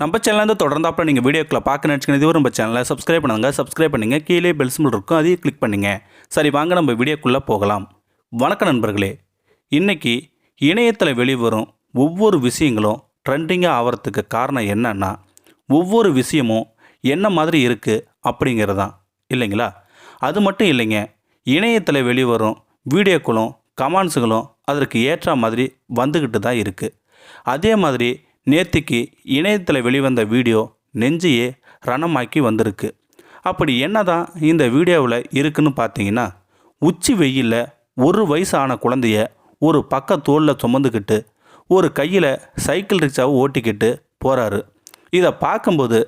நம்ம சேனல் தொடர்ந்தாப்புல நீங்கள் வீடியோக்களை பார்க்க நினச்சிக்கணும். இதுவரை நம்ம சேனலை சப்ஸ்கிரைப் பண்ணுங்க. கீழே பெல் சிம்பிள் இருக்கும், அதையும் கிளிக் பண்ணுங்க. சரி, வாங்க நம்ம வீடியோக்குள்ளே போகலாம். வணக்கம் நண்பர்களே. இன்றைக்கி இணையத்தில் வெளிவரும் ஒவ்வொரு விஷயங்களும் ட்ரெண்டிங்காக ஆகிறதுக்கு காரணம் என்னன்னா, ஒவ்வொரு விஷயமும் என்ன மாதிரி இருக்குது அப்படிங்கிறது தான் இல்லைங்களா? அது மட்டும் இல்லைங்க, இணையத்தில் வெளிவரும் வீடியோக்களும் கமெண்ட்ஸுகளும் அதற்கு ஏற்ற மாதிரி வந்துக்கிட்டு தான் இருக்குது. அதே மாதிரி நேற்றுக்கு இணையத்தில் வெளிவந்த வீடியோ நெஞ்சையே ரணமாக்கி வந்திருக்கு. அப்படி என்ன தான் இந்த வீடியோவில் இருக்குன்னு பார்த்தீங்கன்னா, உச்சி வெயிலில் ஒரு வயசான குழந்தைய ஒரு பக்க தோளில் சுமந்துக்கிட்டு ஒரு கையில் சைக்கிள் ரிக்ஷாவை ஓட்டிக்கிட்டு போகிறாரு. இதை பார்க்கும்போது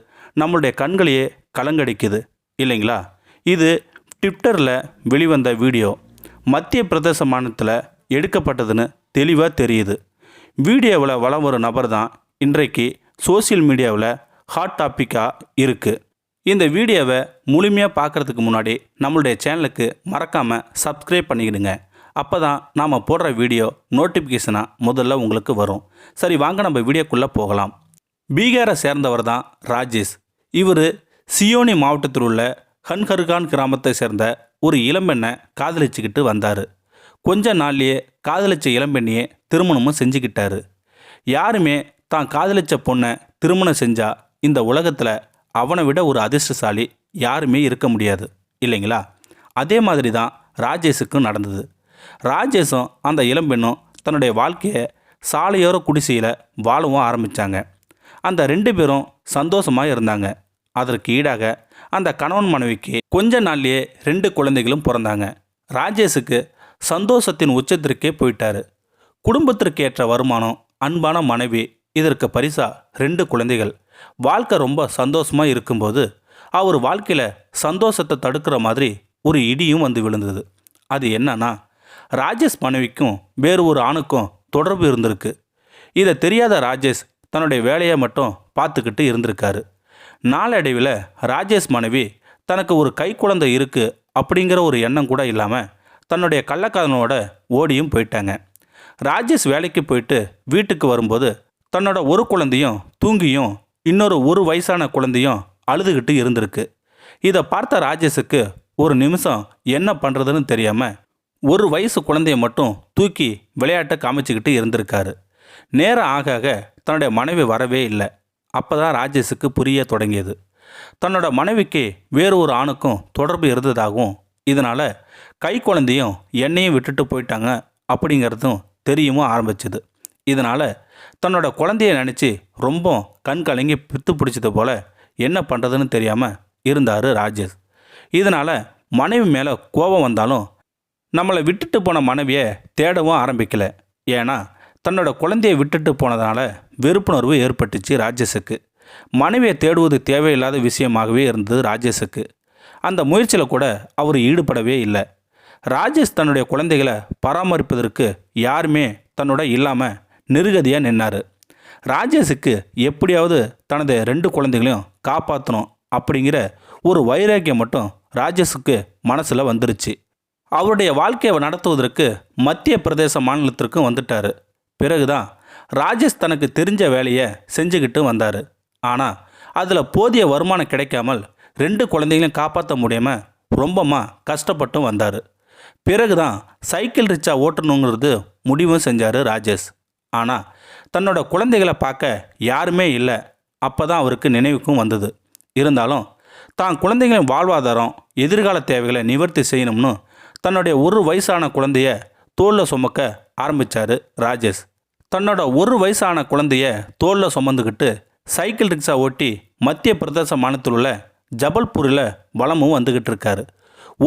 நம்மளுடைய கண்களையே கலங்கடிக்குது இல்லைங்களா? இது ட்விட்டரில் வெளிவந்த வீடியோ மத்திய பிரதேச மாநிலத்தில் எடுக்கப்பட்டதுன்னு தெளிவாக தெரியுது. வீடியோவில் வலம் ஒரு நபர் தான் இன்றைக்கு சோசியல் மீடியாவில் ஹாட் டாப்பிக்காக இருக்குது. இந்த வீடியோவை முழுமையாக பார்க்குறதுக்கு முன்னாடி நம்மளுடைய சேனலுக்கு மறக்காமல் சப்ஸ்கிரைப் பண்ணிக்கிடுங்க. அப்போ தான் நாம் போடுற வீடியோ நோட்டிஃபிகேஷனாக முதல்ல உங்களுக்கு வரும். சரி, வாங்க நம்ம வீடியோக்குள்ளே போகலாம். பீகாரை சேர்ந்தவர் தான் ராஜேஷ். இவர் சியோனி மாவட்டத்தில் உள்ள ஹன்ஹர்கான் கிராமத்தை சேர்ந்த ஒரு இளம்பெண்ணை காதலிச்சுக்கிட்டு வந்தார். கொஞ்ச நாள்லேயே காதலிச்ச இளம்பெண்ணையே திருமணமும் செஞ்சுக்கிட்டாரு. யாருமே தான் காதலிச்ச பொண்ணை திருமணம் செஞ்சால் இந்த உலகத்தில் அவனை விட ஒரு அதிர்ஷ்டசாலி யாருமே இருக்க முடியாது இல்லைங்களா? அதே மாதிரி தான் ராஜேஷுக்கும் நடந்தது. ராஜேஷும் அந்த இளம்பெண்ணும் தன்னுடைய வாழ்க்கையை சாலையோர குடிசையில் வாழவும் ஆரம்பித்தாங்க. அந்த 2 பேரும் சந்தோஷமாக இருந்தாங்க. அதற்கு ஈடாக அந்த கணவன் மனைவிக்கு கொஞ்ச நாள்லேயே 2 குழந்தைகளும் பிறந்தாங்க. ராஜேஷுக்கு சந்தோஷத்தின் உச்சத்திற்கே போயிட்டார். குடும்பத்திற்கு ஏற்ற வருமானம், அன்பான மனைவி, இதற்கு பரிசா 2 குழந்தைகள். வாழ்க்கை ரொம்ப சந்தோஷமாக இருக்கும்போது அவர் வாழ்க்கையில் சந்தோஷத்தை தடுக்கிற மாதிரி ஒரு இடியும் வந்து விழுந்தது. அது என்னன்னா, ராஜேஷ் மனைவிக்கும் வேறு ஒரு ஆணுக்கும் தொடர்பு இருந்திருக்கு. இதை தெரியாத ராஜேஷ் தன்னுடைய வேலையை மட்டும் பார்த்துக்கிட்டு இருந்திருக்காரு. நாளடைவில் ராஜேஷ் மனைவி தனக்கு ஒரு கை குழந்தை இருக்குது அப்படிங்கிற ஒரு எண்ணம் கூட இல்லாமல் தன்னுடைய கள்ளக்காதலனோட ஓடியும் போயிட்டாங்க. ராஜேஷ் வேலைக்கு போயிட்டு வீட்டுக்கு வரும்போது தன்னோட ஒரு குழந்தையும் தூங்கியும் இன்னொரு 1 வயசான குழந்தையும் அழுதுகிட்டு இருந்திருக்கு. இதை பார்த்த ராஜேஷுக்கு ஒரு நிமிஷம் என்ன பண்ணுறதுன்னு தெரியாமல் 1 வயசு குழந்தைய மட்டும் தூக்கி விளையாட்டை காமிச்சிக்கிட்டு இருந்திருக்காரு. நேரம் ஆக ஆக தன்னுடைய மனைவி வரவே இல்லை. அப்போ தான் ராஜேஷுக்கு புரிய தொடங்கியது. தன்னோட மனைவிக்கு வேறு ஒரு ஆணுக்கும் தொடர்பு இருந்ததாகவும், இதனால் கை குழந்தையும் என்னையும் விட்டுட்டு போயிட்டாங்க அப்படிங்கிறதும் தெரியவும் ஆரம்பிச்சுது. இதனால் தன்னோட குழந்தைய நினச்சி ரொம்ப கண் கலங்கி பித்து பிடிச்சது போல் என்ன பண்ணுறதுன்னு தெரியாமல் இருந்தார் ராஜேஷ். இதனால் மனைவி மேலே கோபம் வந்தாலும் நம்மளை விட்டுட்டு போன மனைவியை தேடவும் ஆரம்பிக்கலை. ஏன்னா தன்னோட குழந்தையை விட்டுட்டு போனதுனால வெறுப்புணர்வு ஏற்பட்டுச்சு ராஜேஷுக்கு. மனைவியை தேடுவது தேவையில்லாத விஷயமாகவே இருந்தது ராஜேஷுக்கு. அந்த முயற்சியில் கூட அவர் ஈடுபடவே இல்லை. ராஜேஷ் தன்னுடைய குழந்தைகளை பராமரிப்பதற்கு யாருமே தன்னோட இல்லாமல் நிருகதியாக நின்னார். ராஜேஷுக்கு எப்படியாவது தனது 2 குழந்தைகளையும் காப்பாற்றணும் அப்படிங்கிற ஒரு வைராக்கியம் மட்டும் ராஜேஷுக்கு மனசில் வந்துருச்சு. அவருடைய வாழ்க்கையை நடத்துவதற்கு மத்திய பிரதேச மாநிலத்திற்கும் வந்துட்டார். பிறகுதான் ராஜேஷ் தனக்கு தெரிஞ்ச வேலையை செஞ்சுக்கிட்டு வந்தார். ஆனால் அதில் போதிய வருமானம் கிடைக்காமல் 2 குழந்தைகளையும் காப்பாற்ற முடியாமல் ரொம்பமாக கஷ்டப்பட்டும் வந்தார். பிறகுதான் சைக்கிள் ரிக்ஷா ஓட்டணுங்கிறது முடிவும் செஞ்சார் ராஜேஷ். ஆனால் தன்னோட குழந்தைகளை பார்க்க யாருமே இல்லை. அப்போ தான் அவருக்கு நினைவுக்கும் வந்தது. இருந்தாலும் தான் குழந்தைகளின் வாழ்வாதாரம், எதிர்கால தேவைகளை நிவர்த்தி செய்யணும்னு தன்னுடைய 1 வயசான குழந்தைய தோளில் சுமக்க ஆரம்பித்தார் ராஜேஷ். தன்னோட 1 வயசான குழந்தைய தோளில் சுமந்துக்கிட்டு சைக்கிள் ரிக்ஷா ஓட்டி மத்திய பிரதேச மாநிலத்தில் உள்ள ஜபல்பூரில் வளமும் வந்துக்கிட்டு இருக்காரு.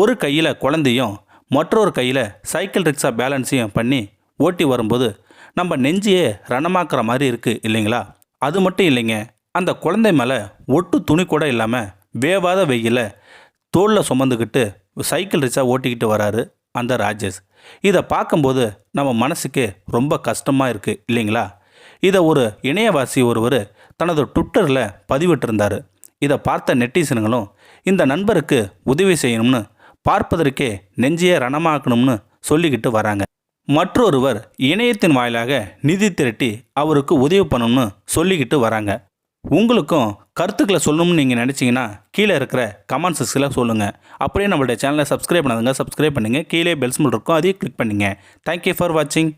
ஒரு கையில் குழந்தையும் மற்றொரு கையில் சைக்கிள் ரிக்ஷா பேலன்ஸையும் பண்ணி ஓட்டி வரும்போது நம்ம நெஞ்சியே ரணமாக்குற மாதிரி இருக்குது இல்லைங்களா? அது மட்டும் இல்லைங்க, அந்த குழந்தை மேலே ஒட்டு துணி கூட இல்லாமல் வேவாத வெயில தோளில் சுமந்துக்கிட்டு சைக்கிள் ரிக்ஷா ஓட்டிக்கிட்டு வராரு அந்த ராஜேஷ். இதை பார்க்கும்போது நம்ம மனசுக்கு ரொம்ப கஷ்டமாக இருக்குது இல்லைங்களா? இதை ஒரு இணையவாசி ஒருவர் தனது ட்விட்டரில் பதிவிட்டிருந்தார். இதை பார்த்த நெட்டிசன்களும் இந்த நண்பருக்கு உதவி செய்யணும்னு, பார்ப்பதற்கே நெஞ்சியை ரணமாக்கணும்னு சொல்லிக்கிட்டு வராங்க. மற்றொருவர் இணையத்தின் வாயிலாக நிதி திரட்டி அவருக்கு உதவி பண்ணணும்னு சொல்லிக்கிட்டு வராங்க. உங்களுக்கும் கருத்துக்களை சொல்லணும்னு நீங்கள் நினச்சிங்கன்னா கீழே இருக்கிற கமெண்ட் செக்ஷனில் சொல்லுங்கள். அப்படியே நம்மளுடைய சேனலை சப்ஸ்கிரைப் பண்ணாதுங்க, சப்ஸ்கிரைப் பண்ணுங்கள். கீழே பெல் சிம்பல் இருக்கும், அதையும் கிளிக் பண்ணுங்கள். தேங்க்யூ ஃபார் வாட்சிங்.